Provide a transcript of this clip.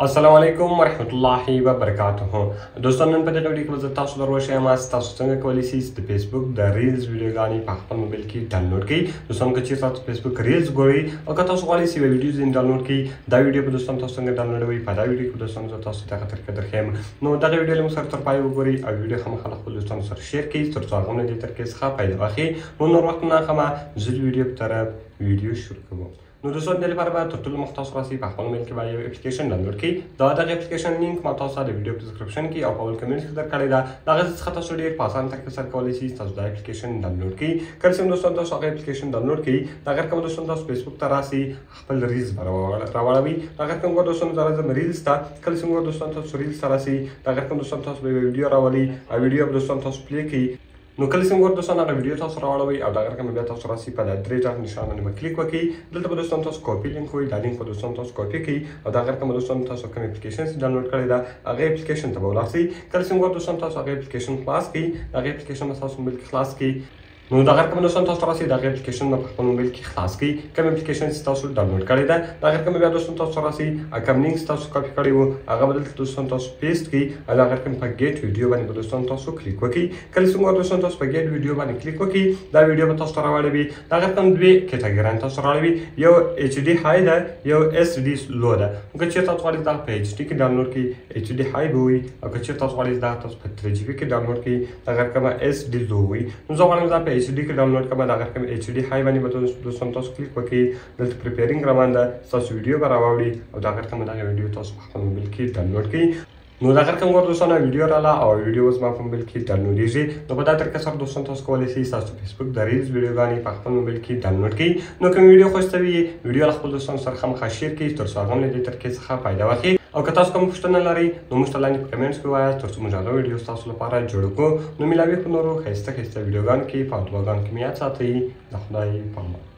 السلام علیکم ورحمت الله وبرکاته. دوستانو نن په دې ویډیو کې زه تاسو دروښه یم تاسو څنګه کولی شئ د فیسبوک د ریلز ویډیوګانې په خپل موبایل کې ډاونلوډ کړئ. دوستانو که چیرته تاسو فیسبوک ریلز ګورئ او که تاسو غواړئ چې یوه ویډیو ځینې ډاونلوډ کړئ، دا ویډیو به دوستانو تاسو څنګه ډاونلوډوئ په دا ویډیو کې دوستانو زه تاسو ته دغه طریقه درښیم. نو دغه ویډیو له موږ سره تر پایه وګورئ او ویډیو خامخا له خپلو دوستانو سره شیر کړئ تر څو هغه هم له دې طریقې څخه فایده واخلي. نو نور وخت نه اخلمه، زه د ویډیو په طرف ویډیو شروع کوم. نو دوستان دې لپاره باید تر ټولو مخکې تاسو راسئ په خپل موبایل کې باید یو اپلیکیشن ډاونلوډ کړئ. دغه اپلیکیشن لینک ما تاسو ته د ویډیو په ډسکرپشن کې او په اول کمنټ کې درکړی ده. د هغې څخه تاسو ډېر په اسانه طریقه سره کولی شئ تاسو دا اپلیکیشن ډاونلوډ کړئ. کله چې دوستان تاسو هغه اپلیکیشن ډاونلوډ کړئ، د هغې کوم دوستان تاسو فیسبوک ته راسئ، خپل ریلز به راواړوئ. د هغې کوم دوستان زه راځم ریلز ته. کله چې دوستان تاسو ریلز ته راسئ، د هغې کوم دوستان تاسو به یوه ویډیو راولئ او ویډیو به دوستان تاسو پلی کړئ. نو کله چې دوستان هغه ویډیو تاسو راوړوئ او د هغې رقم بیا تاسو راسئ په د 3 ډاټ نشان باندې به کلیک وکړئ. دلته به دوستان تاسو کاپي لینک وایي، دا لینک به دوستان تاسو کاپي کړئ او د هغې رقم دوستان تاسو کوم اپلیکیشن چې ډاونلوډ کړی ده هغې اپلیکیشن ته به ولاړ شئ. کله چې دوستان تاسو هغې اپلیکیشن خلاص کړئ، د هغې اپلیکیشن به تاسو موبایل کې خلاص کړئ. نو د هغې رقم دوستان تاسو راسئ، د هغې اپلیکیشن به په خپل موبایل کې خلاص کړئ. کوم اپلیکیشن چې تاسو ډاونلوډ کړی ده د هغې رقم بیا دوستان تاسو راسئ، کوم لینک چې تاسو کاپي کړی و هغه به دلته دوستان تاسو پیسټ کړئ او د هغې رقم په ګیټ ویډیو باندې به دوستان تاسو کلیک وکړئ. کله چې دوستان تاسو په ګیټ ویډیو باندې کلیک وکړئ، دا ویډیو به تاسو ته راوړوي. د هغې رقم دوې کټګریان تاسو راوړوي، یو ایچ ډي های ده، یو ایس ډي لو ده. که چېرته تاسو غواړئ دا په ایچ ډي کې ډاونلوډ کړئ، ایچ ډي های به وي، او که چېرته تاسو غواړئ دا تاسو په 3 جي بي کې ډاونلوډ کړئ، د هغې رقم ایس ډي لو وي. نو زه غواړم دا په ایچ ډي کې ډاونلوډ کړم. د هغې رقم ایچ ډي های باندې به دوستان تاسو کلیک وکړئ. دلته پریپیرینګ روان ده، ستاسو ویډیو به راواوړي او د هغې رقم دغه ویډیو تاسو په خپل موبایل کې ډاونلوډ کړئ. نو د هغې رقم دوستانو ویډیو راغله او ویډیو اوس زما په موبایل کې ډاونلوډېږي. نو په دا طریقه سره دوستان تاسو کولی شئ ستاسو فیسبوک د ریلز ویډیوګانې په خپل موبایل کې ډاونلوډ کړئ. نو کوم ویډیو خوښوي ویډیو له خپل دوستانو سره خامخا شیر کړئ تر څو هغه هم له دې طریقې څخه فایده واخلي. او که تاسو کوم پوښتنه لرئ نو موږ ته لاندې په کمنټس کې ووایاست تر څو موږ هغه ویډیو ستاسو لپاره جوړ کړو. نو ملاوي په نورو ښایسته ښایسته ویډیوګانو کې په دعاګانو کې مې یاد ساتئ. د خدای په امان.